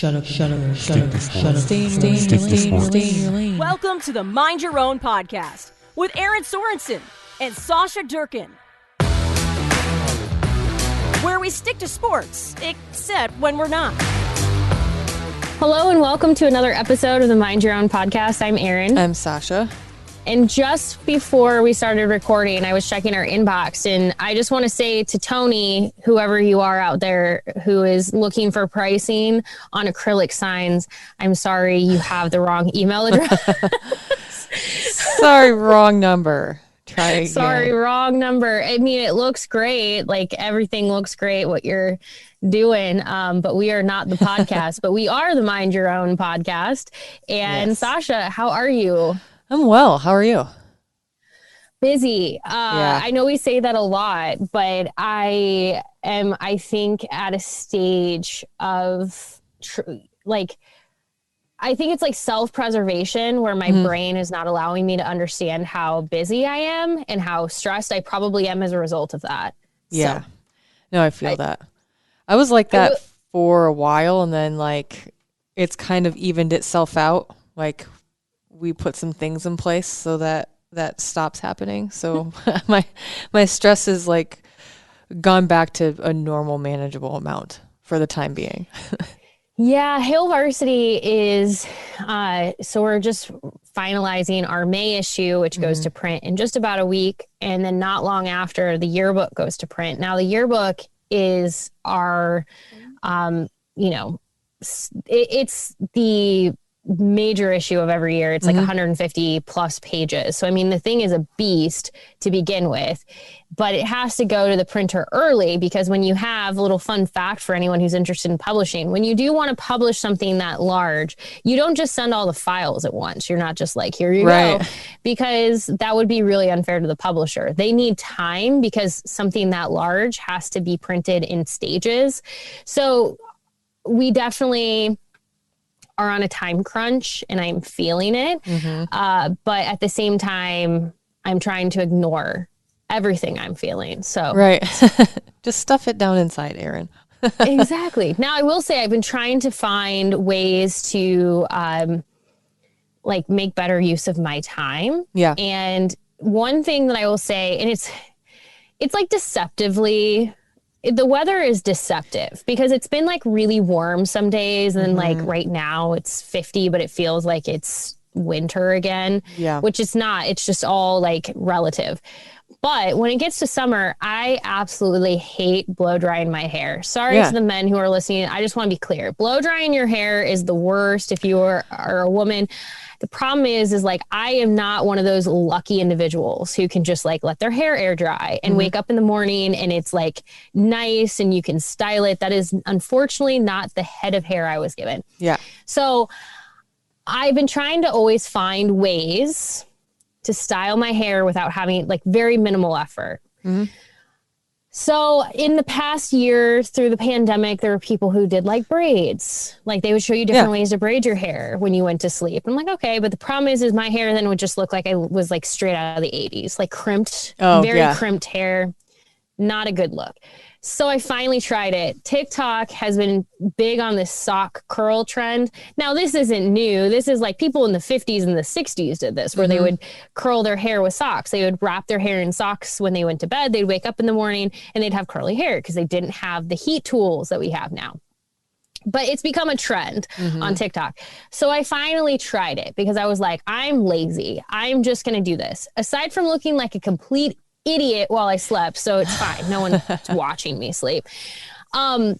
Stay in your lane. Welcome to the Mind Your Own podcast with Aaron Sorensen and Sasha Durkin, where we stick to sports, except when we're not. Hello and welcome to another episode of the Mind Your Own podcast. I'm Erin. I'm Sasha. And just before we started recording, I was checking our inbox, and I just want to say to Tony, whoever you are out there who is looking for pricing on acrylic signs, I'm sorry, you have the wrong email address. Sorry, wrong number. Try again. Sorry, wrong number. I mean, it looks great. Like everything looks great, what you're doing. But we are not the podcast, but we are the Mind Your Own podcast. And yes. Sasha, how are you? I'm well. How are you? Busy. I know we say that a lot, but I am, I think, at a stage of I think it's like self-preservation where my brain is not allowing me to understand how busy I am and how stressed I probably am as a result of that. Yeah. So, no, I feel that. I was like that for a while, and then like it's kind of evened itself out. Like we put some things in place so that stops happening. So my stress is like gone back to a normal, manageable amount for the time being. Yeah, Hail Varsity is, so we're just finalizing our May issue, which goes to print in just about a week. And then not long after, the yearbook goes to print. Now, the yearbook is our, it's the major issue of every year. It's like 150 plus pages. So, I mean, the thing is a beast to begin with, but it has to go to the printer early because when you have a little fun fact for anyone who's interested in publishing, when you do want to publish something that large, you don't just send all the files at once. You're not just like, here you go, because that would be really unfair to the publisher. They need time because something that large has to be printed in stages. So we definitely are on a time crunch and I'm feeling it. But at the same time, I'm trying to ignore everything I'm feeling. So just stuff it down inside, Erin. Exactly. Now I will say I've been trying to find ways to make better use of my time. Yeah. And one thing that I will say, and it's like deceptively, the weather is deceptive because it's been like really warm some days. And then like right now it's 50, but it feels like it's winter again, which it's not. It's just all like relative. But when it gets to summer, I absolutely hate blow drying my hair. Sorry to the men who are listening. I just want to be clear. Blow drying your hair is the worst if you are a woman. The problem is like, I am not one of those lucky individuals who can just like let their hair air dry and wake up in the morning and it's like nice and you can style it. That is unfortunately not the head of hair I was given. Yeah. So I've been trying to always find ways to style my hair without having like very minimal effort. So in the past year through the pandemic, there were people who did like braids. Like they would show you different ways to braid your hair when you went to sleep. I'm like, okay, but the problem is my hair then would just look like I was like straight out of the 80s, like crimped, crimped hair. Not a good look. So I finally tried it. TikTok has been big on this sock curl trend. Now, this isn't new. This is like people in the 50s and the 60s did this, where they would curl their hair with socks. They would wrap their hair in socks when they went to bed. They'd wake up in the morning and they'd have curly hair because they didn't have the heat tools that we have now. But it's become a trend on TikTok. So I finally tried it because I was like, I'm lazy. I'm just going to do this. Aside from looking like a complete idiot while I slept, so it's fine. No one's watching me sleep. Well,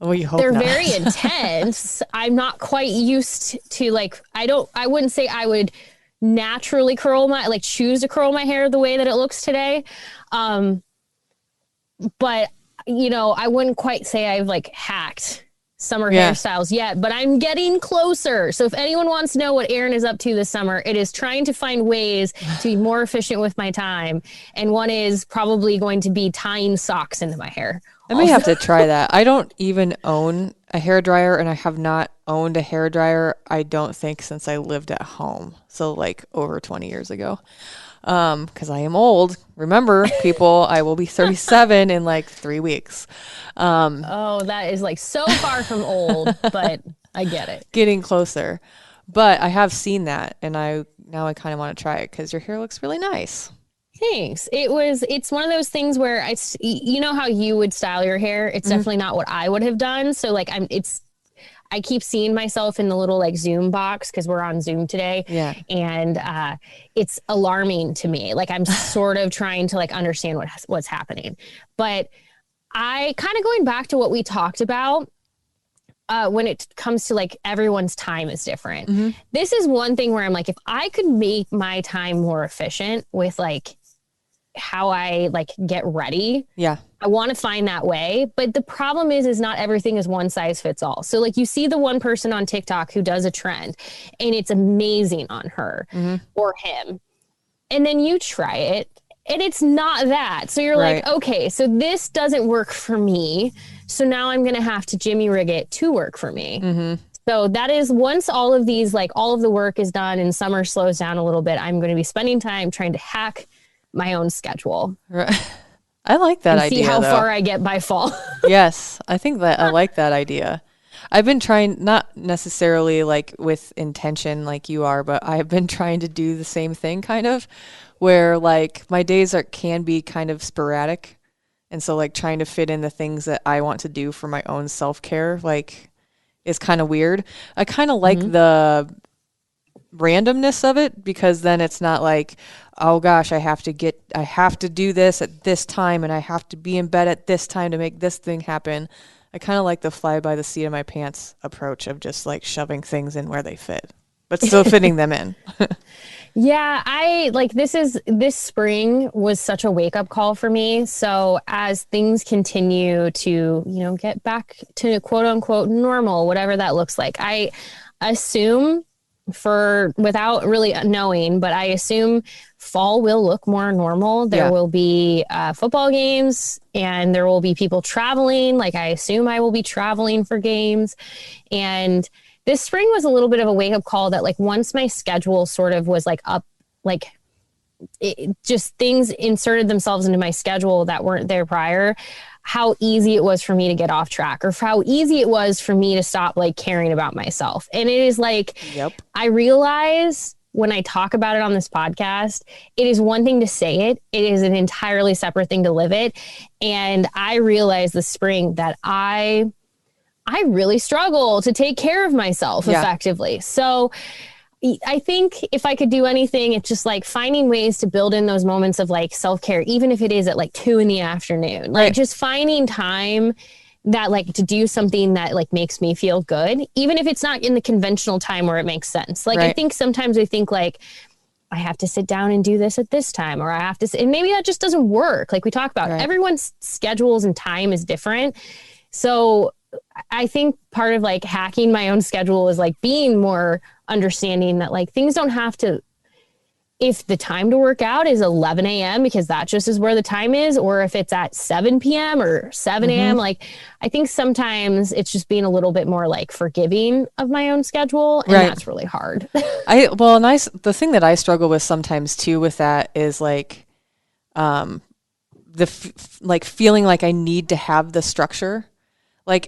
you hope they're not. very intense. I'm not quite used to like, I wouldn't say I would naturally choose to curl my hair the way that it looks today. But I wouldn't quite say I've like hacked summer hairstyles yet, but I'm getting closer. So if anyone wants to know what Erin is up to this summer, it is trying to find ways to be more efficient with my time. And one is probably going to be tying socks into my hair. I may have to try that. I don't even own a hairdryer, and I have not owned a hairdryer, I don't think, since I lived at home. So like over 20 years ago. Because I am old. Remember, people, I will be 37 in like 3 weeks. That is like so far from old, but I get it. Getting closer. But I have seen that, and now I kind of want to try it because your hair looks really nice. Thanks. It's one of those things where you know how you would style your hair? It's definitely not what I would have done. So like I keep seeing myself in the little like Zoom box because we're on Zoom today. Yeah. And it's alarming to me. Like I'm sort of trying to like understand what's happening. But I kind of going back to what we talked about when it comes to like everyone's time is different. This is one thing where I'm like, if I could make my time more efficient with like how I like get ready. Yeah. I want to find that way. But the problem is not everything is one size fits all. So like you see the one person on TikTok who does a trend and it's amazing on her or him. And then you try it and it's not that. So you're like, okay, so this doesn't work for me. So now I'm going to have to Jimmy rig it to work for me. So that is once all of these, like all of the work is done and summer slows down a little bit, I'm going to be spending time trying to hack my own schedule. Right. I like that idea. See how far I get by fall. Yes, I think that I like that idea. I've been trying, not necessarily like with intention like you are, but I've been trying to do the same thing kind of, where like my days can be kind of sporadic. And so like trying to fit in the things that I want to do for my own self-care like is kind of weird. I kind of like the randomness of it because then it's not like, oh gosh, I have to do this at this time and I have to be in bed at this time to make this thing happen. I kind of like the fly by the seat of my pants approach of just like shoving things in where they fit, but still fitting them in. Yeah, I like this spring was such a wake up call for me. So as things continue to, get back to quote unquote normal, whatever that looks like, I assume without really knowing, but I assume fall will look more normal. There will be football games and there will be people traveling. Like I assume I will be traveling for games. And this spring was a little bit of a wake up call that like once my schedule sort of was like up, like just things inserted themselves into my schedule that weren't there prior, how easy it was for me to get off track or how easy it was for me to stop like caring about myself. And it is like, I realize when I talk about it on this podcast, it is one thing to say it. It is an entirely separate thing to live it. And I realized this spring that I really struggle to take care of myself effectively. So I think if I could do anything, it's just like finding ways to build in those moments of like self-care, even if it is at like 2 p.m. Like just finding time that like to do something that like makes me feel good, even if it's not in the conventional time where it makes sense. Like I think sometimes we think like, I have to sit down and do this at this time, or I have to, and maybe that just doesn't work. Like we talk about, everyone's schedules and time is different. So I think part of like hacking my own schedule is like being more understanding that like things don't have to, if the time to work out is 11 a.m. because that just is where the time is, or if it's at 7 p.m. or 7 a.m. Like I think sometimes it's just being a little bit more like forgiving of my own schedule. And that's really hard. The thing that I struggle with sometimes too with that is like like feeling like I need to have the structure. Like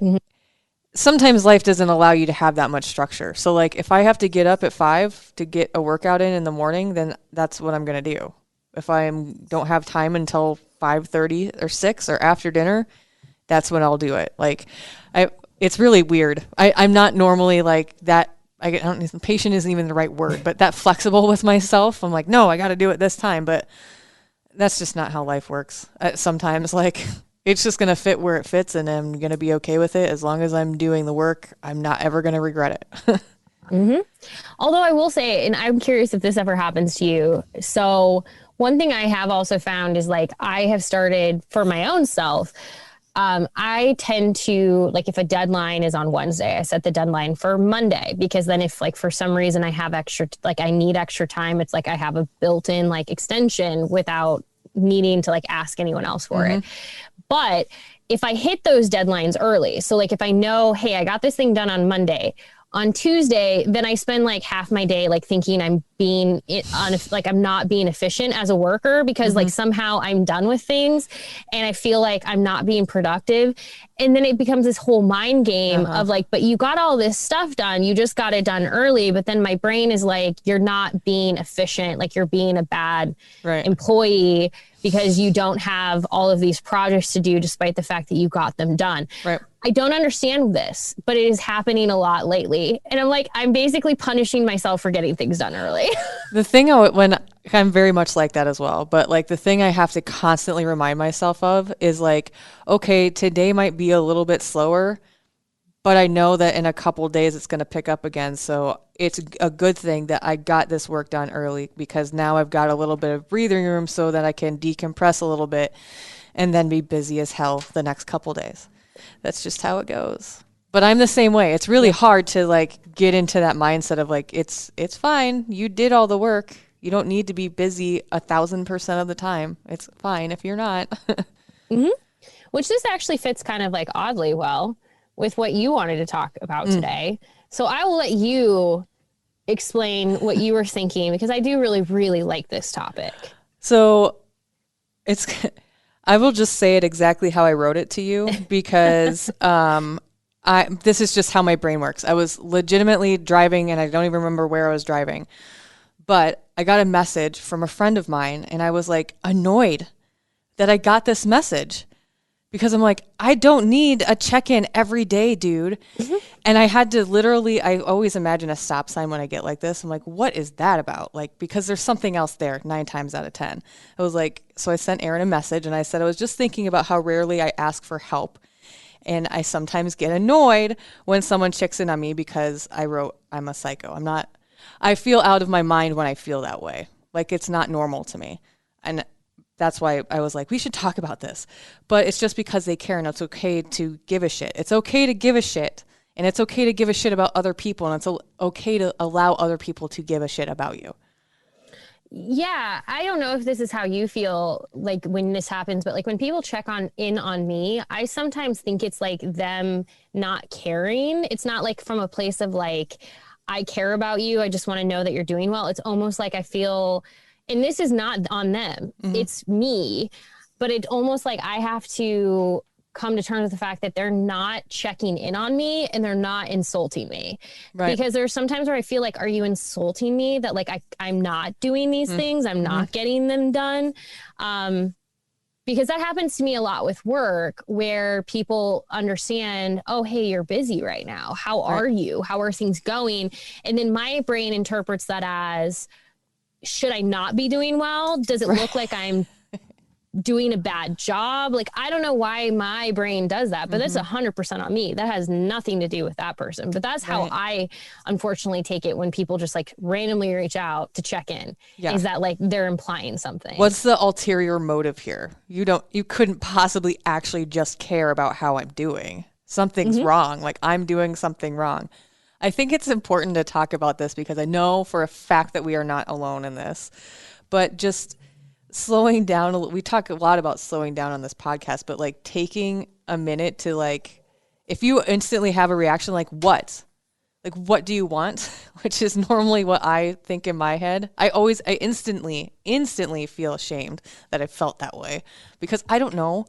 sometimes life doesn't allow you to have that much structure. So like if I have to get up at 5 to get a workout in the morning, then that's what I'm going to do. If I don't have time until 5:30 or 6 or after dinner, that's when I'll do it. Like it's really weird. I'm not normally like that. Patient isn't even the right word, but that flexible with myself. I'm like, no, I got to do it this time. But that's just not how life works. Sometimes like it's just going to fit where it fits and I'm going to be okay with it. As long as I'm doing the work, I'm not ever going to regret it. Although I will say, and I'm curious if this ever happens to you. So one thing I have also found is like, I have started for my own self. I tend to like, if a deadline is on Wednesday, I set the deadline for Monday, because then if like, for some reason I have I need extra time, it's like I have a built-in like extension without needing to like ask anyone else for it. But if I hit those deadlines early, so like if I know, hey, I got this thing done on Monday, on Tuesday, then I spend like half my day like thinking I'm I'm not being efficient as a worker because like somehow I'm done with things and I feel like I'm not being productive. And then it becomes this whole mind game of like, but you got all this stuff done. You just got it done early. But then my brain is like, you're not being efficient. Like you're being a bad employee because you don't have all of these projects to do despite the fact that you got them done. Right. I don't understand this, but it is happening a lot lately. And I'm like, I'm basically punishing myself for getting things done early. The thing when I'm very much like that as well, but like the thing I have to constantly remind myself of is like, okay, today might be a little bit slower, but I know that in a couple days it's going to pick up again. So it's a good thing that I got this work done early because now I've got a little bit of breathing room so that I can decompress a little bit and then be busy as hell the next couple days. That's just how it goes. But I'm the same way. It's really hard to like get into that mindset of like, it's fine. You did all the work. You don't need to be busy 1,000% of the time. It's fine if you're not. Which this actually fits kind of like oddly well with what you wanted to talk about today. So I will let you explain what you were thinking because I do really, really like this topic. So I will just say it exactly how I wrote it to you because this is just how my brain works. I was legitimately driving and I don't even remember where I was driving, but I got a message from a friend of mine and I was like annoyed that I got this message because I'm like, I don't need a check-in every day, dude. And I had to I always imagine a stop sign when I get like this. I'm like, what is that about? Like, because there's something else there 9 times out of 10. I was like, so I sent Aaron a message and I said, I was just thinking about how rarely I ask for help. And I sometimes get annoyed when someone checks in on me because I'm a psycho. I feel out of my mind when I feel that way. Like it's not normal to me. And that's why I was like, we should talk about this. But it's just because they care and it's okay to give a shit. It's okay to give a shit. And it's okay to give a shit about other people. And it's okay to allow other people to give a shit about you. Yeah, I don't know if this is how you feel like when this happens, but like when people check in on me, I sometimes think it's like them not caring. It's not like from a place of like, I care about you. I just want to know that you're doing well. It's almost like I feel, and this is not on them. It's me, but it's almost like I have to come to terms with the fact that they're not checking in on me and they're not insulting me. Right. Because there's sometimes where I feel like, are you insulting me that like I'm not doing these things? I'm not getting them done. Because that happens to me a lot with work where people understand, oh, hey, you're busy right now. How are you? How are things going? And then my brain interprets that as, should I not be doing well? Does it look like I'm doing a bad job? Like, I don't know why my brain does that, but that's 100% on me. That has nothing to do with that person. But that's how I unfortunately take it when people just like randomly reach out to check in, is that like they're implying something. What's the ulterior motive here? You couldn't possibly actually just care about how I'm doing. Something's wrong. Like I'm doing something wrong. I think it's important to talk about this because I know for a fact that we are not alone in this, but just slowing down. We talk a lot about slowing down on this podcast, but like taking a minute to like, if you instantly have a reaction, like what do you want? Which is normally what I think in my head. I instantly feel ashamed that I felt that way because I don't know.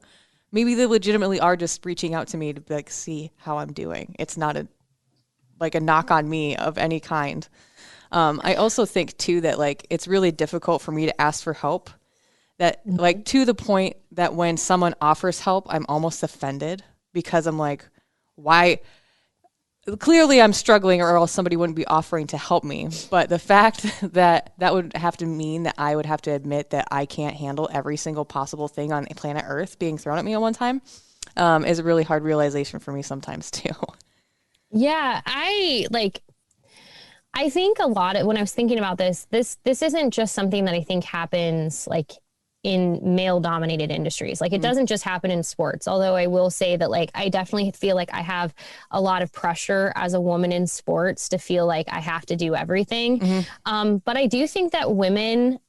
Maybe they legitimately are just reaching out to me to like see how I'm doing. It's not a knock on me of any kind. I also think too that like it's really difficult for me to ask for help. That like to the point that when someone offers help, I'm almost offended because I'm like, why? Clearly I'm struggling or else somebody wouldn't be offering to help me. But the fact that would have to mean that I would have to admit that I can't handle every single possible thing on planet Earth being thrown at me at one time is a really hard realization for me sometimes too. Yeah, I think a lot of when I was thinking about this isn't just something that I think happens like in male dominated industries. Like it doesn't just happen in sports. Although I will say that like, I definitely feel like I have a lot of pressure as a woman in sports to feel like I have to do everything. But I do think that women,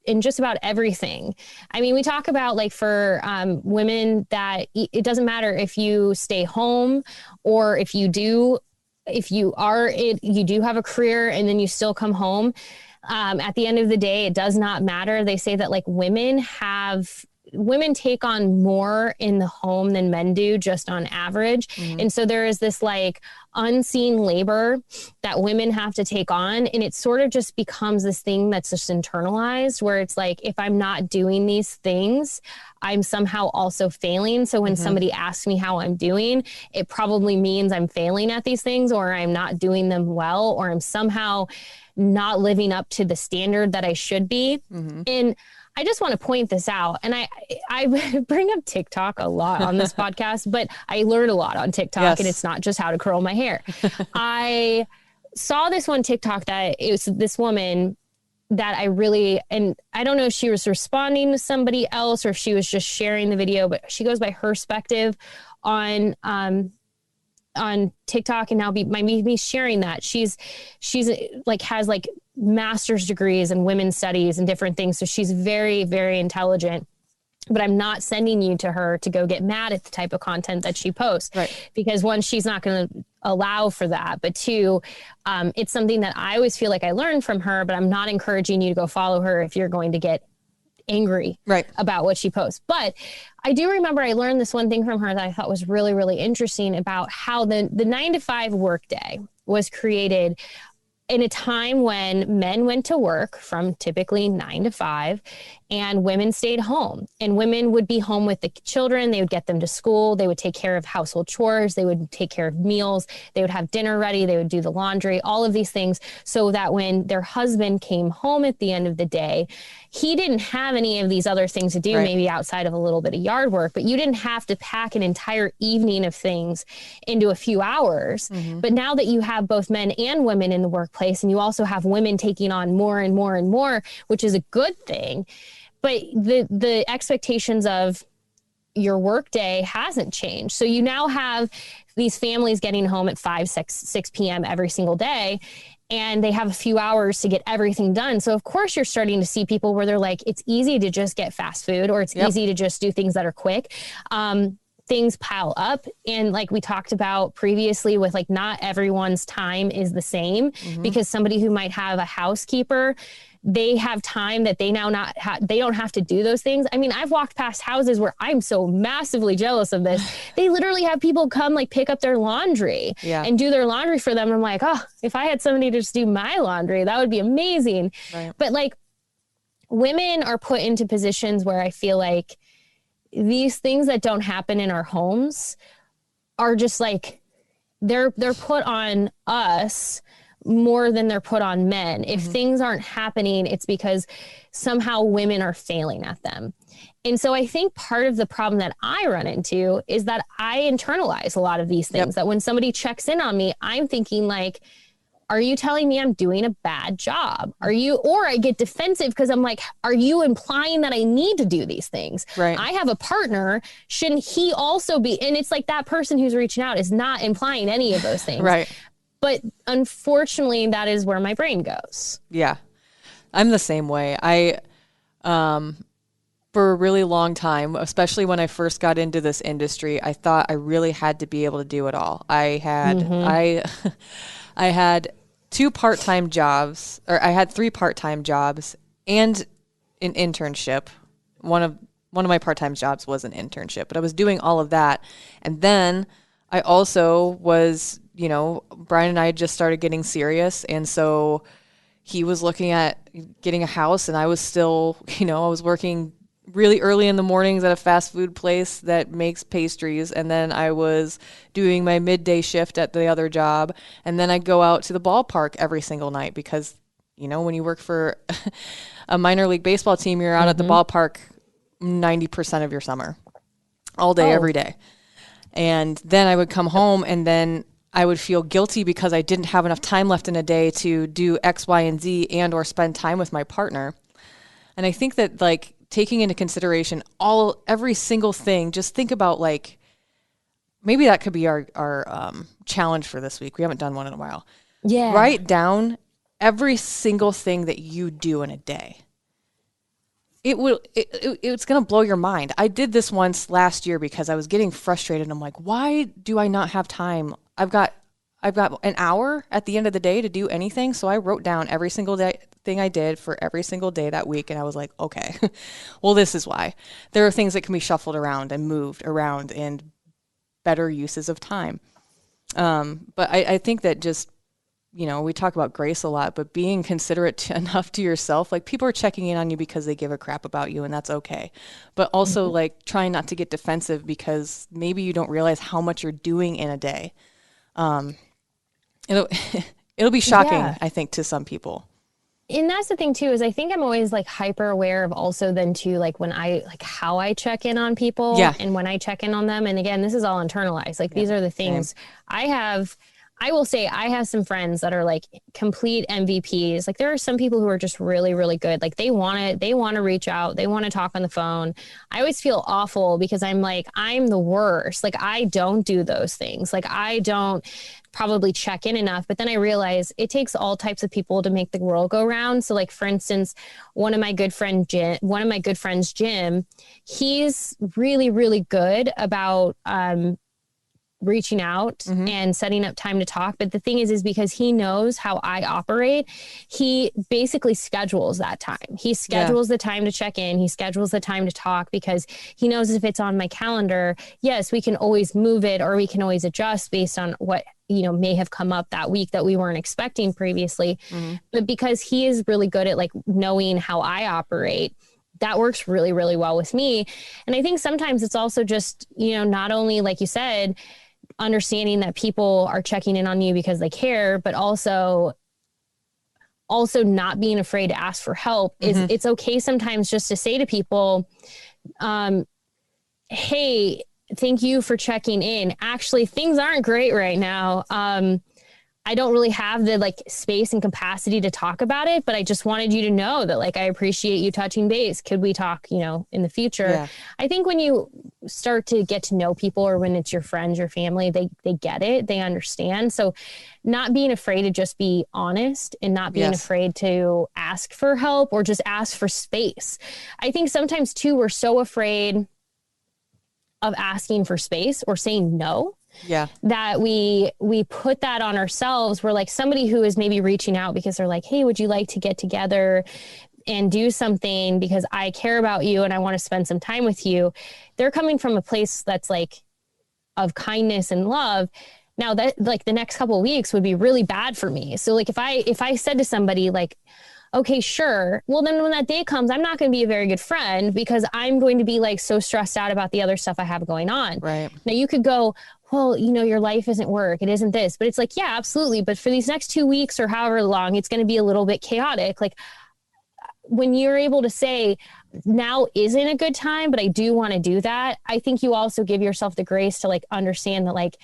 in just about everything. I mean, we talk about like for women that it doesn't matter if you stay home or if you do if you do have a career and then you still come home, at the end of the day, it does not matter. They say that like women take on more in the home than men do, just on average. Mm-hmm. And so there is this like unseen labor that women have to take on. And it sort of just becomes this thing that's just internalized, where it's like, if I'm not doing these things, I'm somehow also failing. So when somebody asks me how I'm doing, it probably means I'm failing at these things, or I'm not doing them well, or I'm somehow not living up to the standard that I should be. Mm-hmm. And I just want to point this out. And I bring up TikTok a lot on this podcast, but I learn a lot on TikTok, and it's not just how to curl my hair. I saw this one TikTok that it was this woman that and I don't know if she was responding to somebody else or if she was just sharing the video, but she goes by Hurrspective on TikTok, and now me sharing that. She's like has like master's degrees in women's studies and different things. So she's very, very intelligent, but I'm not sending you to her to go get mad at the type of content that she posts, right? Because one, she's not going to allow for that. But two, it's something that I always feel like I learned from her, but I'm not encouraging you to go follow her if you're going to get angry about what she posts. But I do remember I learned this one thing from her that I thought was really, really interesting about how the 9-to-5 workday was created in a time when men went to work from typically 9 to 5 and women stayed home, and women would be home with the children. They would get them to school. They would take care of household chores. They would take care of meals. They would have dinner ready. They would do the laundry, all of these things, so that when their husband came home at the end of the day, he didn't have any of these other things to do, maybe outside of a little bit of yard work, but you didn't have to pack an entire evening of things into a few hours. Mm-hmm. But now that you have both men and women in the workplace, and you also have women taking on more and more and more, which is a good thing, but the expectations of your workday hasn't changed. So you now have these families getting home at 6 p.m. every single day, and they have a few hours to get everything done. So of course you're starting to see people where they're like, it's easy to just get fast food, or it's easy to just do things that are quick. Things pile up. And like we talked about previously with like, not everyone's time is the same, because somebody who might have a housekeeper, they have time that they they don't have to do those things. I mean, I've walked past houses where I'm so massively jealous of this. They literally have people come like pick up their laundry and do their laundry for them. I'm like, oh, if I had somebody to just do my laundry, that would be amazing. Right. But like, women are put into positions where I feel like these things that don't happen in our homes are just like, they're put on us more than they're put on men. If things aren't happening, it's because somehow women are failing at them. And so I think part of the problem that I run into is that I internalize a lot of these things, that when somebody checks in on me, I'm thinking like, are you telling me I'm doing a bad job? Or I get defensive because I'm like, are you implying that I need to do these things? Right. I have a partner. Shouldn't he also be? And it's like that person who's reaching out is not implying any of those things. Right. But unfortunately, that is where my brain goes. Yeah, I'm the same way. For a really long time, especially when I first got into this industry, I thought I really had to be able to do it all. I had 2 part-time jobs, or I had 3 part-time jobs and an internship. One of my part-time jobs was an internship, but I was doing all of that. And then I also was, Brian and I had just started getting serious. And so he was looking at getting a house, and I was still, I was working really early in the mornings at a fast food place that makes pastries. And then I was doing my midday shift at the other job. And then I'd go out to the ballpark every single night because, when you work for a minor league baseball team, you're out at the ballpark 90% of your summer, all day, every day. And then I would come home, and then I would feel guilty because I didn't have enough time left in a day to do X, Y, and Z and or spend time with my partner. And I think that like taking into consideration every single thing, just think about like, maybe that could be our challenge for this week. We haven't done one in a while. Yeah. Write down every single thing that you do in a day. It's going to blow your mind. I did this once last year because I was getting frustrated. I'm like, why do I not have time? I've got I've got an hour at the end of the day to do anything. So I wrote down every single thing I did for every single day that week. And I was like, okay, well, this is why. There are things that can be shuffled around and moved around and better uses of time. But I think that just, we talk about grace a lot, but being considerate enough to yourself, like people are checking in on you because they give a crap about you, and that's okay. But also like trying not to get defensive because maybe you don't realize how much you're doing in a day. It'll be shocking, I think, to some people. And that's the thing too, is I think I'm always like hyper aware of also then too, like when I, like how I check in on people and when I check in on them. And again, this is all internalized. Like these are the things I will say I have some friends that are like complete MVPs. Like there are some people who are just really, really good. Like they want to reach out. They want to talk on the phone. I always feel awful because I'm like, I'm the worst. Like I don't do those things. Like I don't probably check in enough. But then I realize it takes all types of people to make the world go round. So like, for instance, one of my good friends, Jim, he's really, really good about, reaching out and setting up time to talk. But the thing is because he knows how I operate, he basically schedules that time. He schedules the time to check in. He schedules the time to talk because he knows if it's on my calendar, yes, we can always move it or we can always adjust based on what, may have come up that week that we weren't expecting previously. But because he is really good at like knowing how I operate, that works really, really well with me. And I think sometimes it's also just, not only, like you said, understanding that people are checking in on you because they care, but also not being afraid to ask for help. It's okay sometimes just to say to people, hey, thank you for checking in. Actually, things aren't great right now. I don't really have the like space and capacity to talk about it, but I just wanted you to know that like, I appreciate you touching base. Could we talk, in the future? Yeah. I think when you start to get to know people or when it's your friends, your family, they get it, they understand. So not being afraid to just be honest and not being afraid to ask for help or just ask for space. I think sometimes too, we're so afraid of asking for space or saying no. That we put that on ourselves. We're like somebody who is maybe reaching out because they're like, hey, would you like to get together and do something because I care about you and I want to spend some time with you. They're coming from a place that's like of kindness and love. Now that like the next couple of weeks would be really bad for me. So like if I said to somebody like, okay, sure. Well, then when that day comes, I'm not going to be a very good friend because I'm going to be like so stressed out about the other stuff I have going on. Right. Now you could go, well, your life isn't work. It isn't this, but it's like, yeah, absolutely. But for these next 2 weeks or however long, it's going to be a little bit chaotic. Like when you're able to say now isn't a good time, but I do want to do that. I think you also give yourself the grace to like understand that like,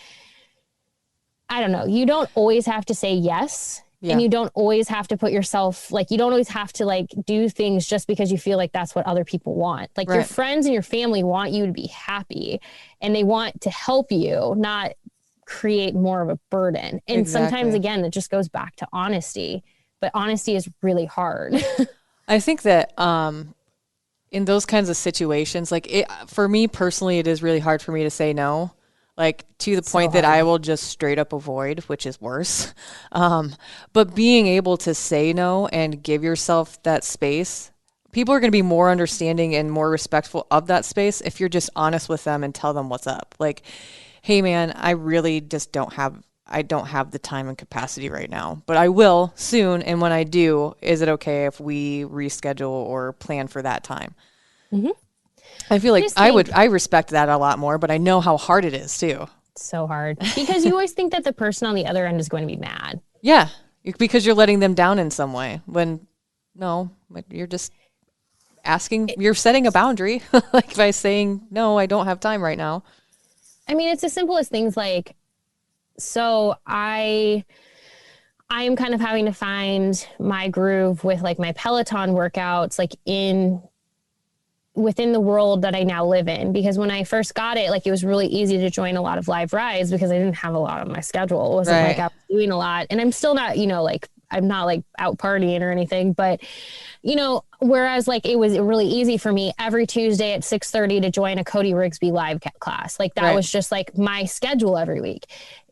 I don't know, you don't always have to say yes. Yeah. And you don't always have to put yourself, like, you don't always have to like do things just because you feel like that's what other people want. Like your friends and your family want you to be happy and they want to help you, not create more of a burden. And sometimes, again, it just goes back to honesty, but honesty is really hard. I think that in those kinds of situations, like for me personally, it is really hard for me to say no. Like to the point that I will just straight up avoid, which is worse. But being able to say no and give yourself that space, people are going to be more understanding and more respectful of that space if you're just honest with them and tell them what's up. Like, hey man, I really just don't have the time and capacity right now, but I will soon. And when I do, is it okay if we reschedule or plan for that time? Mm-hmm. I feel like I respect that a lot more, but I know how hard it is too. So hard because you always think that the person on the other end is going to be mad. Yeah. Because you're letting them down in some way when no, you're just you're setting a boundary like by saying, no, I don't have time right now. I mean, it's as simple as things like, so I am kind of having to find my groove with like my Peloton workouts, like within the world that I now live in, because when I first got it, like it was really easy to join a lot of live rides because I didn't have a lot on my schedule. It wasn't like I was doing a lot, and I'm still not, like I'm not like out partying or anything, but whereas like it was really easy for me every Tuesday at 6:30 to join a Cody Rigsby live class. Like that was just like my schedule every week.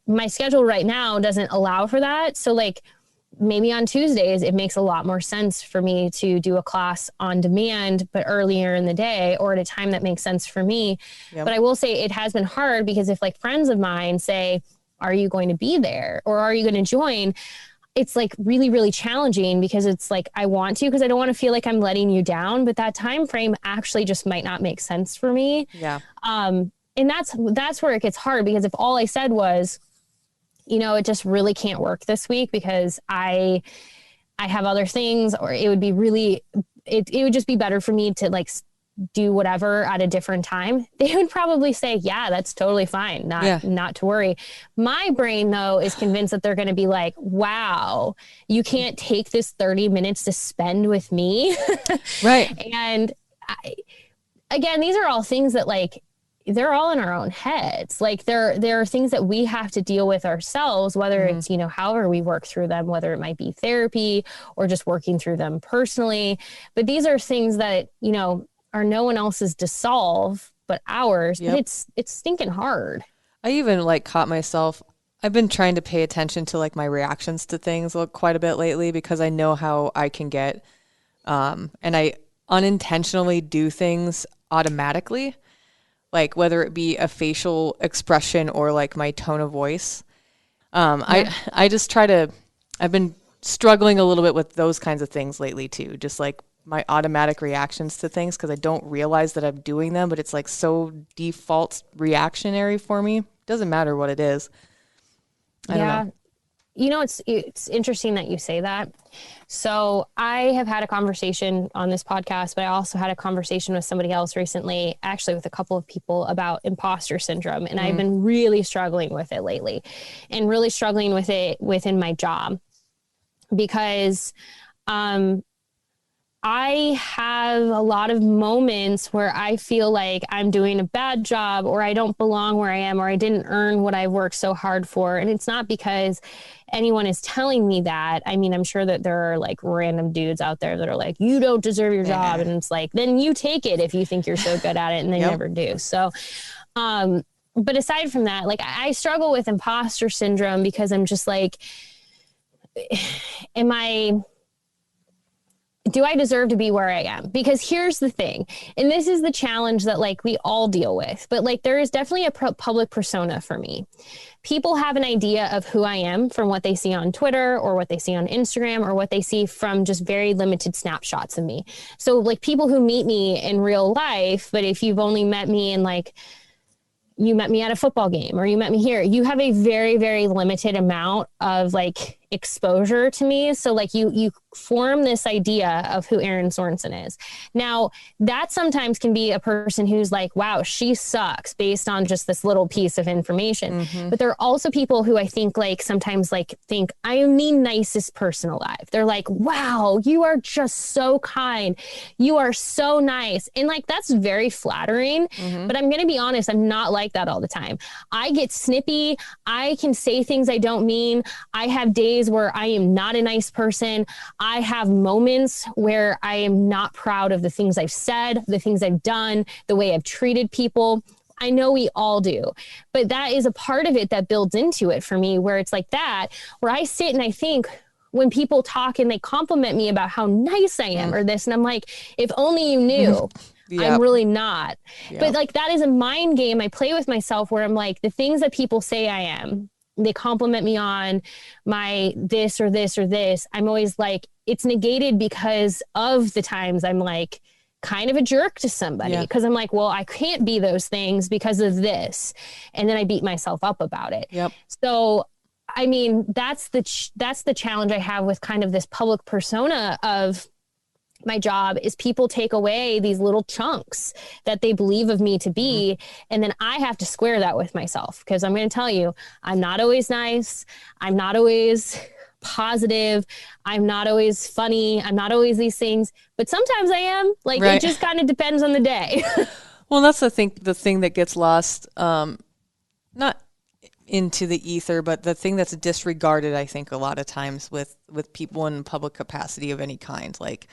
my schedule right now doesn't allow for that. So like maybe on Tuesdays, it makes a lot more sense for me to do a class on demand, but earlier in the day or at a time that makes sense for me. Yep. But I will say it has been hard because if like friends of mine say, are you going to be there or are you going to join? It's like really, really challenging because it's like, I want to, because I don't want to feel like I'm letting you down, but that time frame actually just might not make sense for me. Yeah. And that's where it gets hard, because if all I said was, you know, it just really can't work this week because I have other things, or it would be really, it would just be better for me to like do whatever at a different time, they would probably say, yeah, that's totally fine. Not to worry. My brain though is convinced that they're going to be like, wow, you can't take this 30 minutes to spend with me. Right. And again, these are all things that like, they're all in our own heads. Like there are things that we have to deal with ourselves, whether it's, you know, however we work through them, whether it might be therapy or just working through them personally. But these are things that, you know, are no one else's to solve but ours. Yep. But it's stinking hard. I even like caught myself. I've been trying to pay attention to like my reactions to things quite a bit lately, because I know how I can get, and I unintentionally do things automatically, like whether it be a facial expression or like my tone of voice. I just try to, I've been struggling a little bit with those kinds of things lately too. Just like my automatic reactions to things, because I don't realize that I'm doing them, but it's like so default reactionary for me. Doesn't matter what it is. I don't know. You know, it's interesting that you say that. So I have had a conversation on this podcast, but I also had a conversation with somebody else recently, actually with a couple of people, about imposter syndrome. And I've been really struggling with it lately, and really struggling with it within my job, because I have a lot of moments where I feel like I'm doing a bad job, or I don't belong where I am, or I didn't earn what I worked so hard for. And it's not because anyone is telling me that. I mean, I'm sure that there are like random dudes out there that are like, you don't deserve your job. And it's like, then you take it if you think you're so good at it, and they never do. So, but aside from that, like I struggle with imposter syndrome, because I'm just like, do I deserve to be where I am? Because here's the thing, and this is the challenge that like we all deal with, but like there is definitely a public persona for me. People have an idea of who I am from what they see on Twitter, or what they see on Instagram, or what they see from just very limited snapshots of me. So like people who meet me in real life, but if you've only met me in like, you met me at a football game, or you met me here, you have a very, very limited amount of like exposure to me. So like you form this idea of who Erin Sorensen is. Now that sometimes can be a person who's like, wow, she sucks, based on just this little piece of information. But there are also people who I think like sometimes like think I am the nicest person alive. They're like, wow, you are just so kind. You are so nice. And like, that's very flattering, but I'm going to be honest, I'm not like that all the time. I get snippy. I can say things I don't mean. I have days where I am not a nice person. I have moments where I am not proud of the things I've said, the things I've done, the way I've treated people. I know we all do, but that is a part of it that builds into it for me, where it's like that, where I sit and I think when people talk and they compliment me about how nice I am or this, and I'm like, if only you knew. I'm really not. But like, that is a mind game I play with myself, where I'm like, the things that people say I am, they compliment me on my this or this or this, I'm always like, it's negated because of the times I'm like kind of a jerk to somebody, because I'm like, well, I can't be those things because of this. And then I beat myself up about it. So, I mean, that's the challenge I have with kind of this public persona of my job, is people take away these little chunks that they believe of me to be. And then I have to square that with myself, because I'm going to tell you, I'm not always nice. I'm not always positive. I'm not always funny. I'm not always these things, but sometimes I am. Like, it just kind of depends on the day. Well, that's the thing that gets lost, not into the ether, but the thing that's disregarded, I think, a lot of times with people in public capacity of any kind. Like,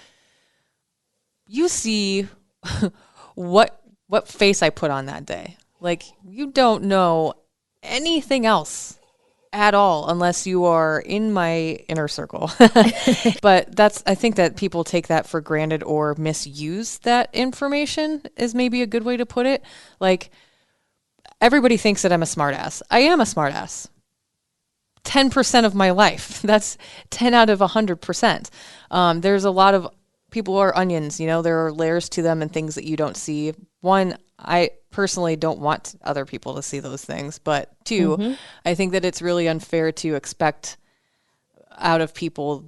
you see what face I put on that day. Like, you don't know anything else at all unless you are in my inner circle. But I think that people take that for granted or misuse that information is maybe a good way to put it. Like, everybody thinks that I'm a smartass. I am a smartass. 10% of my life. That's 10 out of 100%. There's a lot of people are onions, there are layers to them and things that you don't see. One, I personally don't want other people to see those things. But two, I think that it's really unfair to expect out of people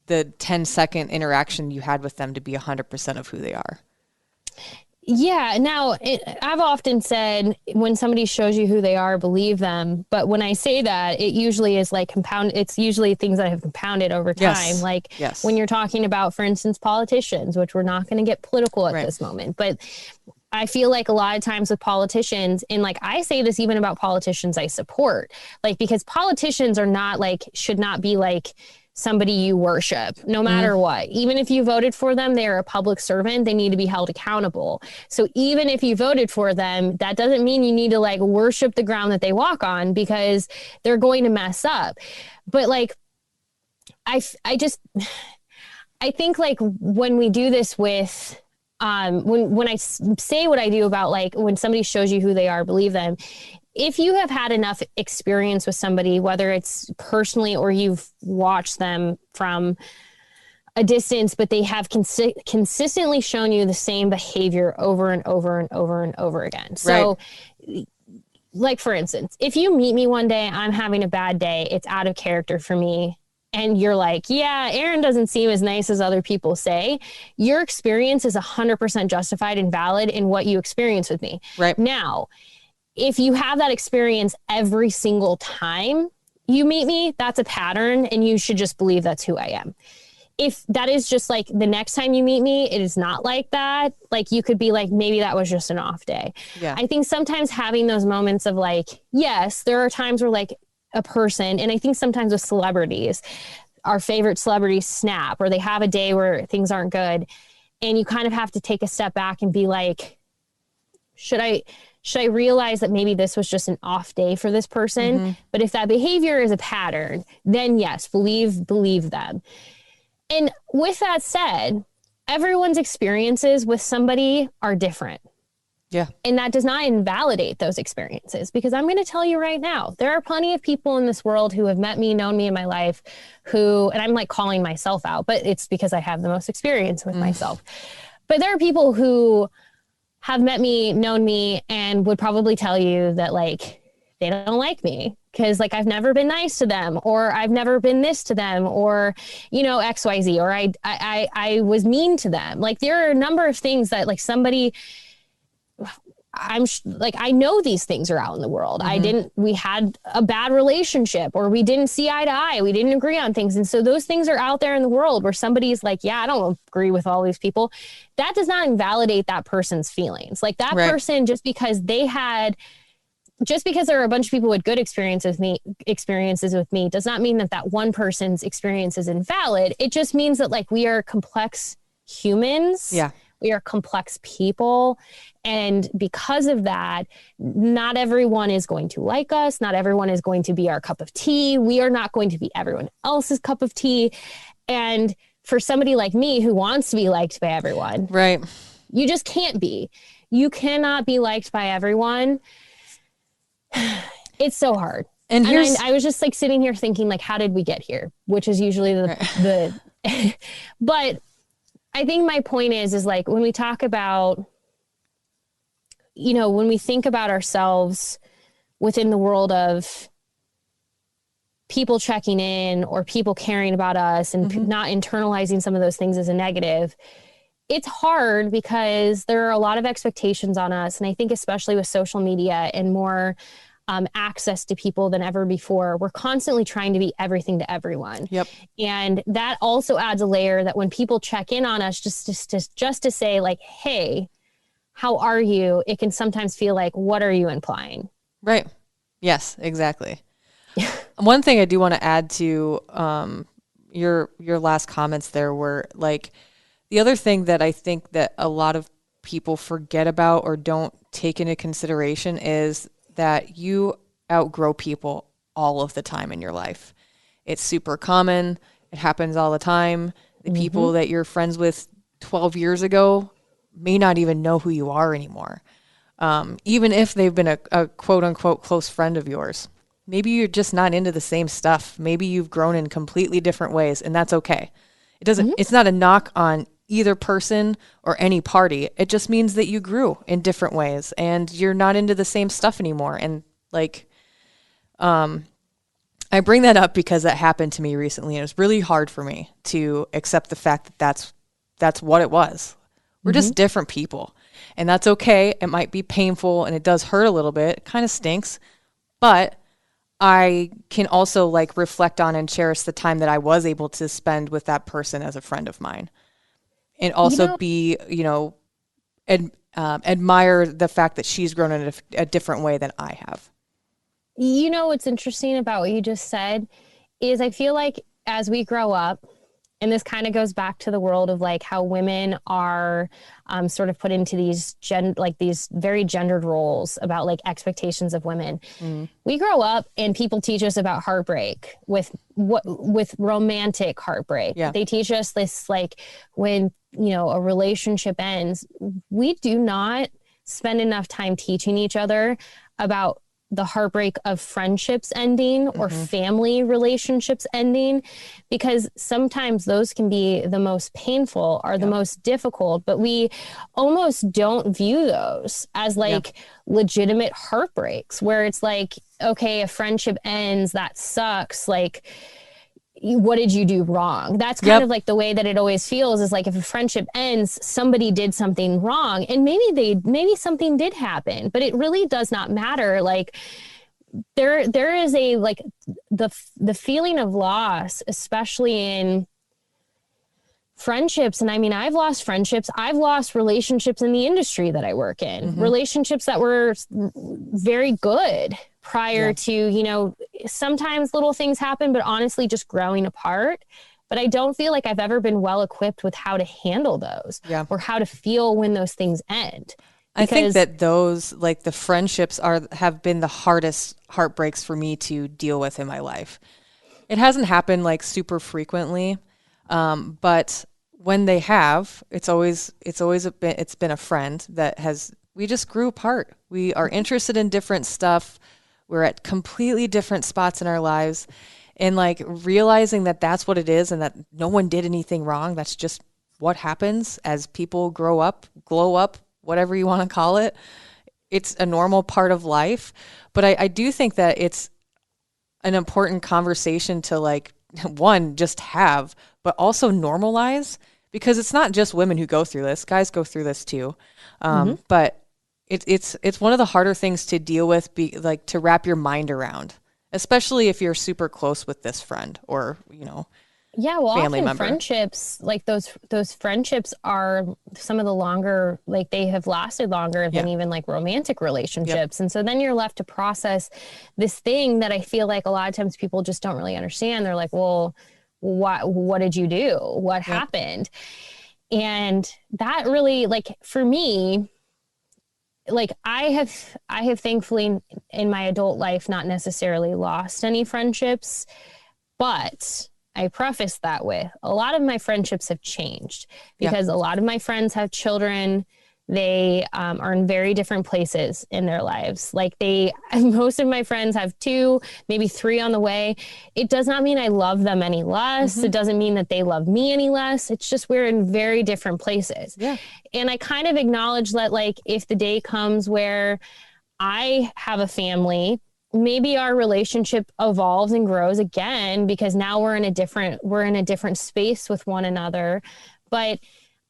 the 10-second interaction you had with them to be 100% of who they are. Yeah. Now, I've often said when somebody shows you who they are, believe them. But when I say that, it usually is like it's usually things that have compounded over time. When you're talking about, for instance, politicians, which we're not going to get political at this moment. But I feel like a lot of times with politicians, and like I say this even about politicians I support, like, because politicians are not should not be like somebody you worship, no matter what. Even if you voted for them, they're a public servant. They need to be held accountable. So even if you voted for them, that doesn't mean you need to worship the ground that they walk on, because they're going to mess up. But I think when we do this with, when I say what I do about when somebody shows you who they are, believe them. If you have had enough experience with somebody, whether it's personally or you've watched them from a distance, but they have consistently shown you the same behavior over and over and over and over again. So for instance, if you meet me one day, I'm having a bad day, it's out of character for me, and you're like, yeah, Erin doesn't seem as nice as other people say, your experience is 100% justified and valid in what you experience with me. Right. Now, if you have that experience every single time you meet me, that's a pattern, and you should just believe that's who I am. If that is just the next time you meet me, it is not like that. You could be maybe that was just an off day. Yeah. I think sometimes having those moments of yes, there are times where a person, and I think sometimes with celebrities, our favorite celebrities snap, or they have a day where things aren't good. And you kind of have to take a step back and be should I realize that maybe this was just an off day for this person? But if that behavior is a pattern, then yes, believe them. And with that said, everyone's experiences with somebody are different. Yeah. And that does not invalidate those experiences, because I'm going to tell you right now, there are plenty of people in this world who have met me, known me in my life, who, and I'm calling myself out, but it's because I have the most experience with myself. But there are people who have met me, known me, and would probably tell you that they don't like me because I've never been nice to them, or I've never been this to them, or, XYZ, or I was mean to them. There are a number of things that somebody, I know these things are out in the world. We had a bad relationship, or we didn't see eye to eye. We didn't agree on things. And so those things are out there in the world where somebody's yeah, I don't agree with all these people. That does not invalidate that person's feelings. That person, just because there are a bunch of people with good experiences with me does not mean that one person's experience is invalid. It just means that we are complex humans. Yeah. We are complex people. And because of that, not everyone is going to like us. Not everyone is going to be our cup of tea. We are not going to be everyone else's cup of tea. And for somebody like me who wants to be liked by everyone, right, you just can't be. You cannot be liked by everyone. It's so hard. And I was just sitting here thinking how did we get here? Which is usually the but I think my point is when we talk about, when we think about ourselves within the world of people checking in or people caring about us and not internalizing some of those things as a negative, it's hard because there are a lot of expectations on us. And I think especially with social media and more access to people than ever before, we're constantly trying to be everything to everyone. Yep. And that also adds a layer that when people check in on us just to say hey, how are you? It can sometimes feel what are you implying? Right. Yes, exactly. One thing I do want to add to your last comments there were the other thing that I think that a lot of people forget about or don't take into consideration is that you outgrow people all of the time in your life. It's super common. It happens all the time. The people that you're friends with 12 years ago may not even know who you are anymore. Even if they've been a quote unquote close friend of yours. Maybe you're just not into the same stuff. Maybe you've grown in completely different ways, and that's okay. It's not a knock on either person or any party. It just means that you grew in different ways and you're not into the same stuff anymore. And like, I bring that up because that happened to me recently, and it was really hard for me to accept the fact that that's what it was. We're just different people, and that's okay. It might be painful and it does hurt a little bit. It kind of stinks, but I can also like reflect on and cherish the time that I was able to spend with that person as a friend of mine, and also be, admire the fact that she's grown in a different way than I have. You know, what's interesting about what you just said is I feel like as we grow up, and this kind of goes back to the world of like how women are sort of put into these these very gendered roles about like expectations of women. We grow up and people teach us about heartbreak with romantic heartbreak. Yeah. They teach us this, like, when, a relationship ends, we do not spend enough time teaching each other about the heartbreak of friendships ending or family relationships ending, because sometimes those can be the most painful or the most difficult, but we almost don't view those as like legitimate heartbreaks, where it's like, okay, a friendship ends, that sucks. Like, what did you do wrong? That's kind of like the way that it always feels, is like if a friendship ends, somebody did something wrong, and maybe something did happen, but it really does not matter. Like there is a, like, the feeling of loss, especially in friendships. And I mean, I've lost friendships. I've lost relationships in the industry that I work in, relationships that were very good prior to, sometimes little things happen, but honestly just growing apart. But I don't feel like I've ever been well equipped with how to handle those or how to feel when those things end. I think that those, like, the friendships have been the hardest heartbreaks for me to deal with in my life. It hasn't happened like super frequently. But when they have, it's been a friend that we just grew apart. We are interested in different stuff. We're at completely different spots in our lives, and like realizing that that's what it is and that no one did anything wrong. That's just what happens as people grow up, glow up, whatever you want to call it. It's a normal part of life. But I do think that it's an important conversation to, like, one, just have, but also normalize, because it's not just women who go through this. Guys go through this too. But it's one of the harder things to deal with, to wrap your mind around, especially if you're super close with this friend or, family often member. Friendships, like those friendships are some of the longer, like they have lasted longer than even like romantic relationships. And so then you're left to process this thing that I feel like a lot of times people just don't really understand. They're like, well, what did you do? What happened? And that really, like, for me, like I have thankfully in my adult life not necessarily lost any friendships, but I preface that with a lot of my friendships have changed because a lot of my friends have children. They are in very different places in their lives. Like most of my friends have 2, maybe 3 on the way. It does not mean I love them any less. It doesn't mean that they love me any less. It's just we're in very different places. Yeah. And I kind of acknowledge that, like, if the day comes where I have a family, maybe our relationship evolves and grows again because now we're in a different space with one another. But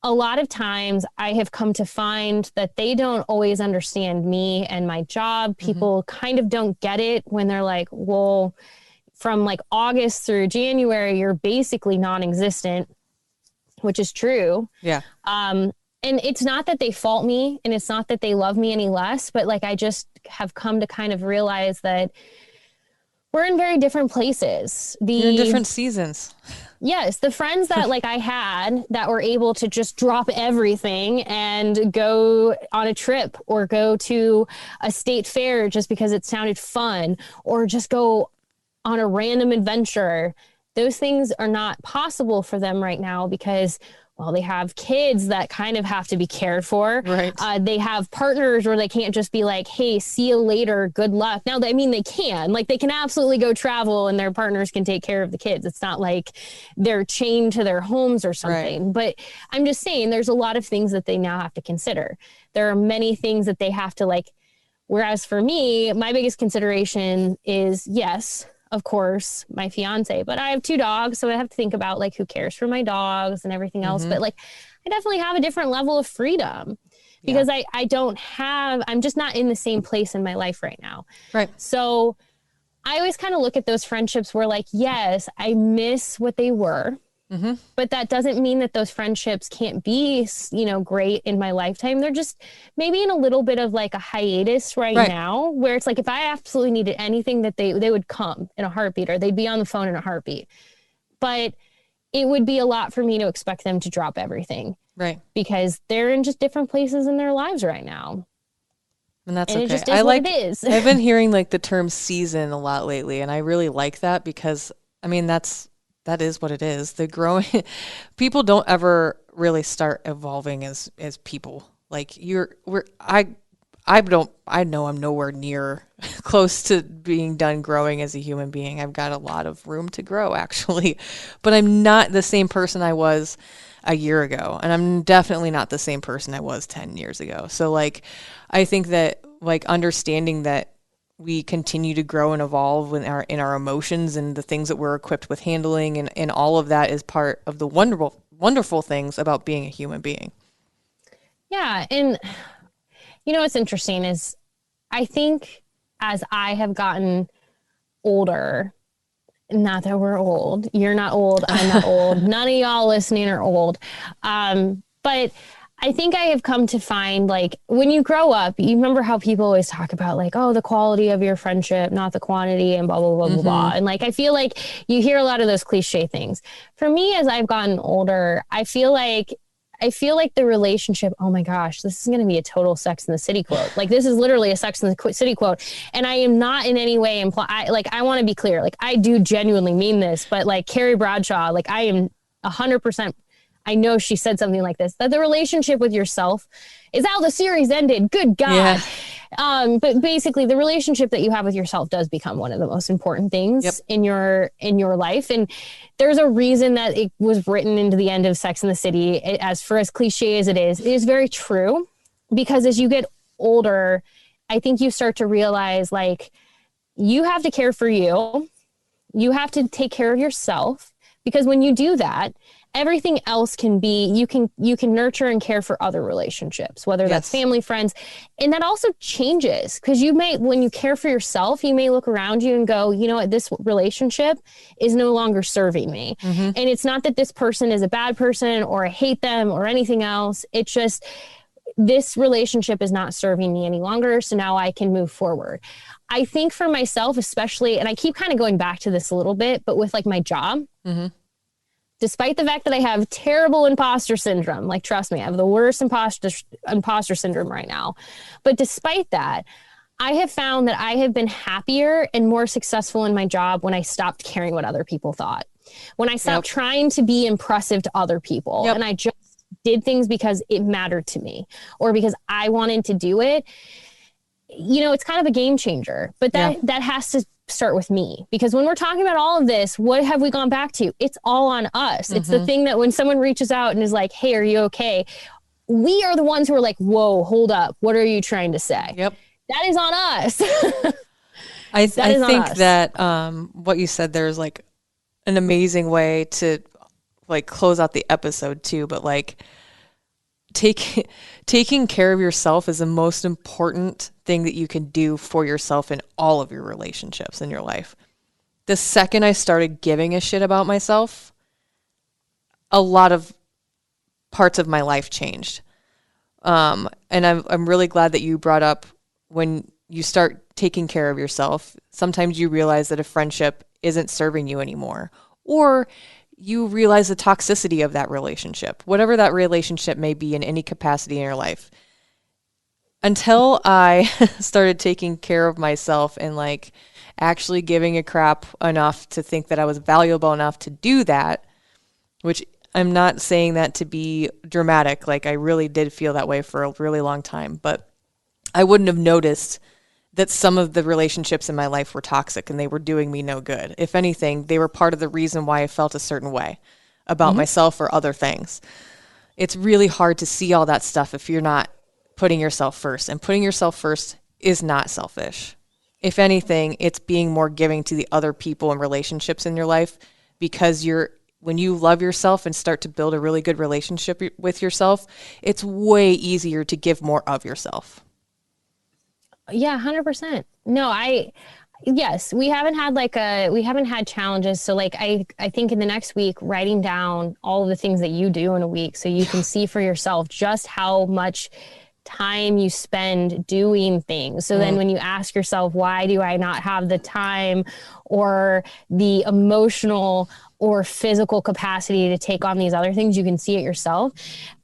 a lot of times I have come to find that they don't always understand me and my job. People kind of don't get it when they're like, well, from like August through January, you're basically non-existent, which is true. Yeah. And it's not that they fault me and it's not that they love me any less, but like, I just have come to kind of realize that we're in very different places. You're in different seasons. Yes, the friends that like I had that were able to just drop everything and go on a trip or go to a state fair just because it sounded fun, or just go on a random adventure. Those things are not possible for them right now because, well, they have kids that kind of have to be cared for. Right. They have partners where they can't just be like, hey, see you later, good luck. Now, I mean, they can absolutely go travel and their partners can take care of the kids. It's not like they're chained to their homes or something. Right. But I'm just saying there's a lot of things that they now have to consider. There are many things that they have to whereas for me, my biggest consideration is, yes, of course, my fiance, but I have 2 dogs. So I have to think about who cares for my dogs and everything else. But I definitely have a different level of freedom because I'm just not in the same place in my life right now. Right. So I always kind of look at those friendships where yes, I miss what they were. Mm-hmm. But that doesn't mean that those friendships can't be, great in my lifetime. They're just maybe in a little bit of a hiatus right now where it's if I absolutely needed anything that they would come in a heartbeat or they'd be on the phone in a heartbeat. But it would be a lot for me to expect them to drop everything. Right. Because they're in just different places in their lives right now. And that's okay. It just is what it is. I've been hearing the term season a lot lately, and I really like that because that is what it is. The growing people don't ever really start evolving as people. I know I'm nowhere near close to being done growing as a human being. I've got a lot of room to grow actually, but I'm not the same person I was a year ago. And I'm definitely not the same person I was 10 years ago. So I think that understanding that we continue to grow and evolve in our emotions and the things that we're equipped with handling and all of that is part of the wonderful things about being a human being. Yeah. And what's interesting is I think as I have gotten older, not that we're old, you're not old, I'm not old, none of y'all listening are old. But I think I have come to find when you grow up, you remember how people always talk about the quality of your friendship, not the quantity and blah, blah, blah, blah, blah. And I feel you hear a lot of those cliche things. For me, as I've gotten older, I feel like the relationship, oh my gosh, this is going to be a total Sex in the City quote. This is literally a Sex in the City quote. And I am not in any way I want to be clear. I do genuinely mean this, but Carrie Bradshaw, I am 100%. I know she said something like this, that the relationship with yourself is how the series ended. Good God. Yeah. But basically the relationship that you have with yourself does become one of the most important things in your life. And there's a reason that it was written into the end of Sex and the City. As cliche as it is very true, because as you get older, I think you start to realize you have to care for you. You have to take care of yourself, because when you do that, everything else can be, you can nurture and care for other relationships, whether that's family, friends. And that also changes because when you care for yourself, you may look around you and go, you know what, this relationship is no longer serving me. Mm-hmm. And it's not that this person is a bad person or I hate them or anything else. It's just, this relationship is not serving me any longer. So now I can move forward. I think for myself, especially, and I keep kind of going back to this a little bit, but with my job, mm-hmm. Despite the fact that I have terrible imposter syndrome, trust me, I have the worst imposter syndrome right now. But despite that, I have found that I have been happier and more successful in my job when I stopped caring what other people thought. When I stopped trying to be impressive to other people and I just did things because it mattered to me or because I wanted to do it. It's kind of a game changer, but that has to start with me, because when we're talking about all of this, what have we gone back to? It's all on us. Mm-hmm. It's the thing that when someone reaches out and is like, hey, are you okay? We are the ones who are like, whoa, hold up. What are you trying to say? Yep. That is on us. I think that what you said there is an amazing way to close out the episode too, but taking care of yourself is the most important thing that you can do for yourself in all of your relationships in your life. The second I started giving a shit about myself, a lot of parts of my life changed. And I'm really glad that you brought up when you start taking care of yourself, sometimes you realize that a friendship isn't serving you anymore, or you realize the toxicity of that relationship, whatever that relationship may be in any capacity in your life. Until I started taking care of myself and actually giving a crap enough to think that I was valuable enough to do that, which I'm not saying that to be dramatic. Like, I really did feel that way for a really long time, but I wouldn't have noticed that some of the relationships in my life were toxic and they were doing me no good. If anything, they were part of the reason why I felt a certain way about myself or other things. It's really hard to see all that stuff if you're not putting yourself first. And putting yourself first is not selfish. If anything, it's being more giving to the other people and relationships in your life, because when you love yourself and start to build a really good relationship with yourself, it's way easier to give more of yourself. Yeah, 100%. No, yes, we haven't had challenges. So like, I think in the next week, writing down all of the things that you do in a week so you can see for yourself just how much time you spend doing things. So then when you ask yourself, why do I not have the time or the emotional or physical capacity to take on these other things, you can see it yourself.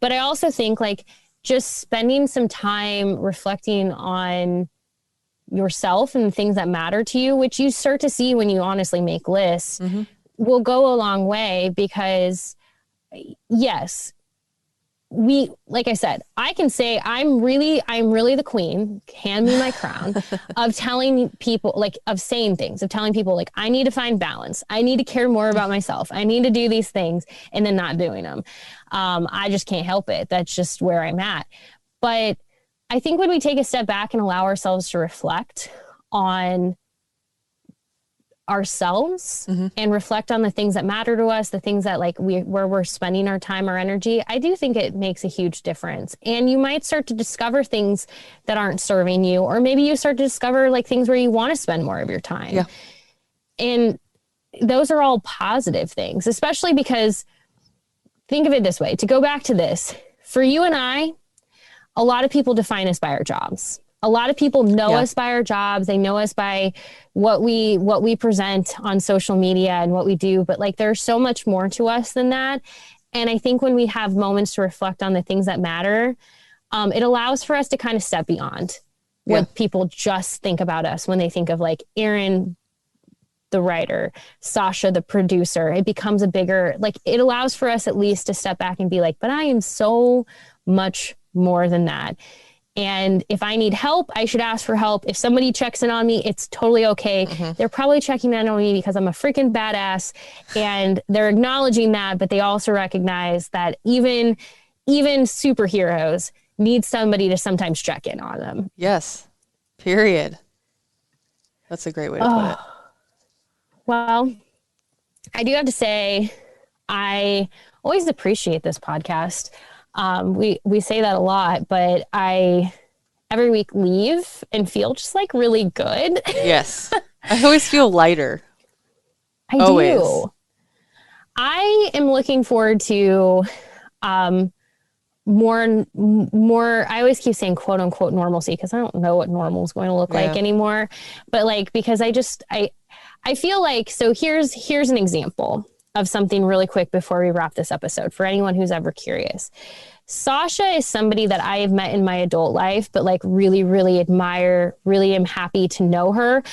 But I also think like just spending some time reflecting on yourself and the things that matter to you, which you start to see when you honestly make lists, will go a long way. Because yes, like I said, I can say I'm really the queen, hand me my crown, of telling people, like, of saying things, of telling people, like, I need to find balance. I need to care more about myself. I need to do these things, and then not doing them. I just can't help it. That's just where I'm at. But I think when we take a step back and allow ourselves to reflect on ourselves and reflect on the things that matter to us, the things that where we're spending our time, our energy, I do think it makes a huge difference. And you might start to discover things that aren't serving you, or maybe you start to discover like things where you want to spend more of your time. Yeah. And those are all positive things, especially because think of it this way, to go back to this, for you and I, a lot of people define us by our jobs. A lot of people know us by our jobs. They know us by what we present on social media and what we do. But like, there's so much more to us than that. And I think when we have moments to reflect on the things that matter, it allows for us to kind of step beyond what people just think about us when they think of like Erin, the writer, Sasha, the producer. It becomes a bigger, like, it allows for us at least to step back and be like, but I am so much more than that. And if I need help, I should ask for help. If somebody checks in on me, it's totally okay. They're probably checking in on me because I'm a freaking badass, and they're acknowledging that, but they also recognize that even superheroes need somebody to sometimes check in on them. Yes. Period. That's a great way to put it. Well, I do have to say, I always appreciate this podcast. We say that a lot, but I every week leave and feel just like really good. Yes. I always feel lighter. I do. I am looking forward to more, I always keep saying quote unquote normalcy, because I don't know what normal is going to look like anymore. But like, because I feel like, so here's an example of something really quick before we wrap this episode for anyone who's ever curious. Sasha is somebody that I have met in my adult life, but like really, really admire, really am happy to know her,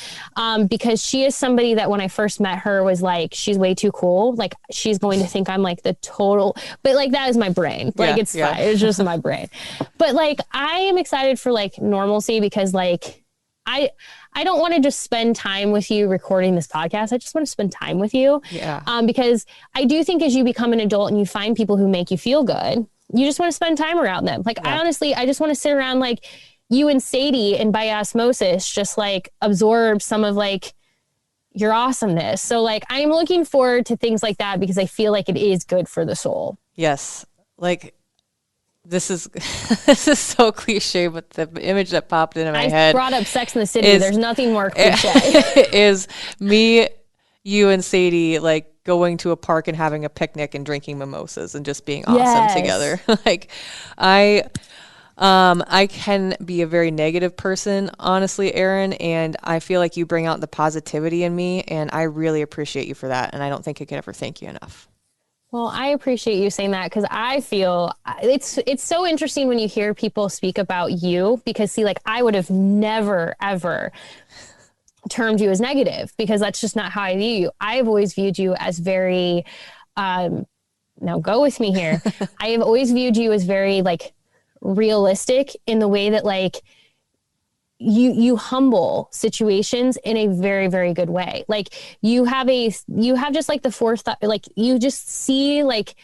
because she is somebody that when I first met her was like, she's way too cool. Like, she's going to think I'm like the total, but like, that is my brain. Like, it's fine. It's just my brain. But like, I am excited for like normalcy, because like, I don't want to just spend time with you recording this podcast. I just want to spend time with you. Yeah. Because I do think as you become an adult and you find people who make you feel good, you just want to spend time around them. Like, I just want to sit around like you and Sadie, and by osmosis, just like absorb some of like your awesomeness. So like, I'm looking forward to things like that, because I feel like it is good for the soul. Yes. Like, this is so cliche, but the image that popped into my head. I brought up Sex in the City. There's nothing more cliche. Is me, you, and Sadie like going to a park and having a picnic and drinking mimosas and just being awesome together. Like, I can be a very negative person, honestly, Erin, and I feel like you bring out the positivity in me, and I really appreciate you for that. And I don't think I could ever thank you enough. Well, I appreciate you saying that, because I feel it's so interesting when you hear people speak about you, because see, like, I would have never, ever termed you as negative, because that's just not how I view you. I've always viewed you as very, now go with me here. I have always viewed you as very like realistic in the way that like you humble situations in a very, very good way. Like you have just like the forethought, like you just see like,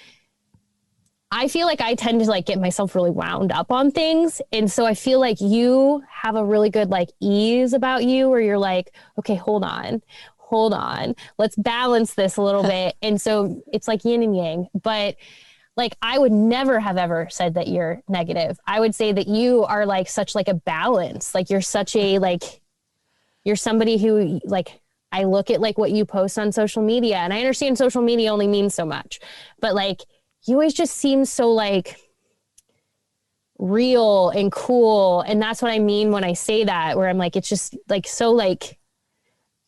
I feel like I tend to like get myself really wound up on things. And so I feel like you have a really good like ease about you where you're like, okay, hold on, let's balance this a little bit. And so it's like yin and yang, but like, I would never have ever said that you're negative. I would say that you are like such like a balance. Like you're such a, like, you're somebody who like, I look at like what you post on social media, and I understand social media only means so much, but like, you always just seem so like real and cool. And that's what I mean when I say that, where I'm like, it's just like, so like,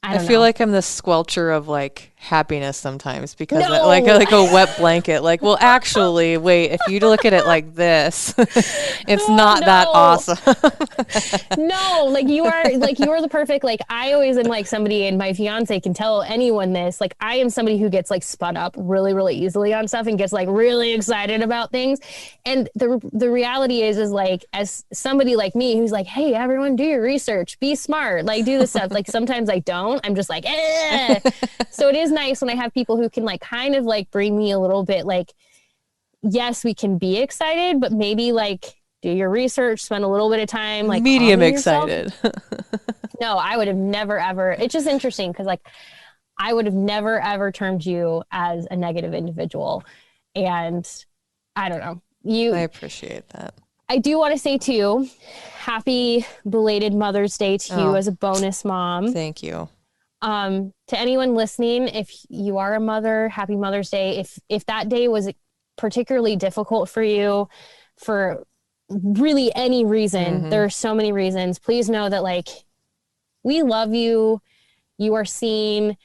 I feel like I'm the squelcher of like happiness sometimes, because like a wet blanket. Like, well, actually, wait, if you look at it like this, it's not that awesome. No, like you are the perfect, like I always am like somebody, and my fiance can tell anyone this, like I am somebody who gets like spun up really, really easily on stuff and gets like really excited about things. And the reality is like, as somebody like me who's like, hey, everyone do your research, be smart, like do this stuff. Like sometimes I don't, I'm just like, eh. So it is nice when I have people who can like kind of like bring me a little bit like, yes, we can be excited, but maybe like do your research, spend a little bit of time like medium excited. No, I would have never ever. It's just interesting because like I would have never ever termed you as a negative individual. And I don't know. I appreciate that. I do want to say too, happy belated Mother's Day to you as a bonus mom. Thank you. To anyone listening, if you are a mother, happy Mother's Day. If that day was particularly difficult for you for really any reason, there are so many reasons, please know that like, we love you. You are seen.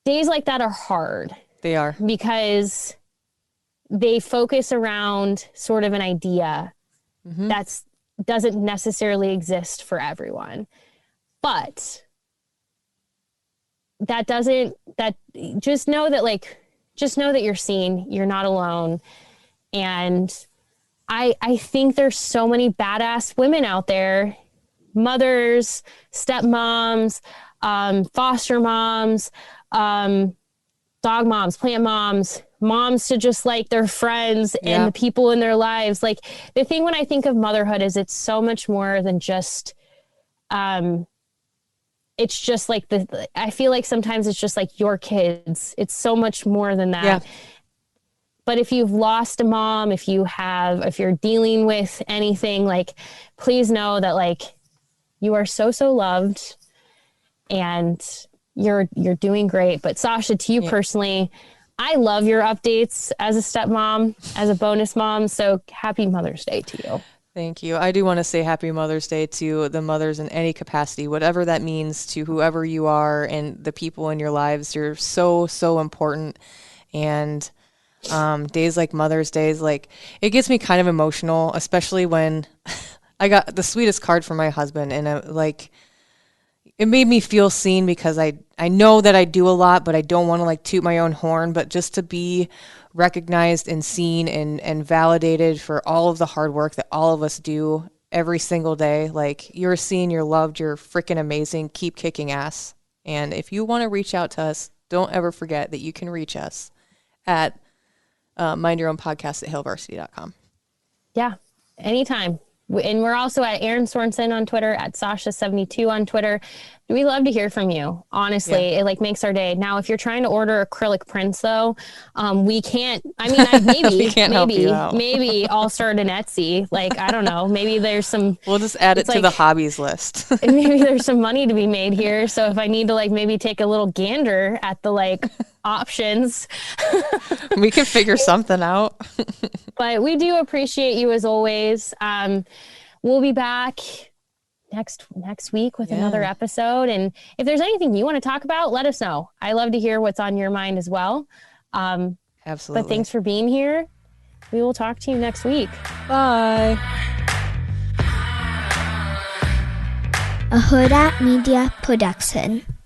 Days like that are hard. They are. Because they focus around sort of an idea that doesn't necessarily exist for everyone. But just know that you're seen, you're not alone. And I think there's so many badass women out there, mothers, stepmoms, foster moms, dog moms, plant moms to just like their friends and the people in their lives. Like the thing when I think of motherhood is it's so much more than just, it's just like I feel like sometimes it's just like your kids. It's so much more than that. Yeah. But if you've lost a mom, if you're dealing with anything, like, please know that like you are so, so loved and you're doing great. But Sasha, to you personally, I love your updates as a stepmom, as a bonus mom. So happy Mother's Day to you. Thank you. I do want to say happy Mother's Day to the mothers in any capacity, whatever that means to whoever you are and the people in your lives. You're so, so important. And days like Mother's Days, like it gets me kind of emotional, especially when I got the sweetest card from my husband, and like it made me feel seen, because I know that I do a lot, but I don't want to like toot my own horn, but just to be recognized and seen and validated for all of the hard work that all of us do every single day. Like, you're seen, you're loved, you're freaking amazing. Keep kicking ass. And if you want to reach out to us, don't ever forget that you can reach us at mindyourownpodcast@hailvarsity.com. Yeah, anytime. And we're also at Erin Sorensen on Twitter, at Sasha72 on Twitter. We love to hear from you. Honestly, it like makes our day. Now, if you're trying to order acrylic prints though, we can't, I mean, maybe I'll start an Etsy. Like, I don't know, maybe there's some, we'll just add it to the hobbies list. Maybe there's some money to be made here. So if I need to like maybe take a little gander at the like options, we can figure something out. But we do appreciate you as always. We'll be back next week with another episode. And if there's anything you want to talk about, let us know. I love to hear what's on your mind as well. Absolutely. But thanks for being here. We will talk to you next week. Bye. a Hurrdat Media Production.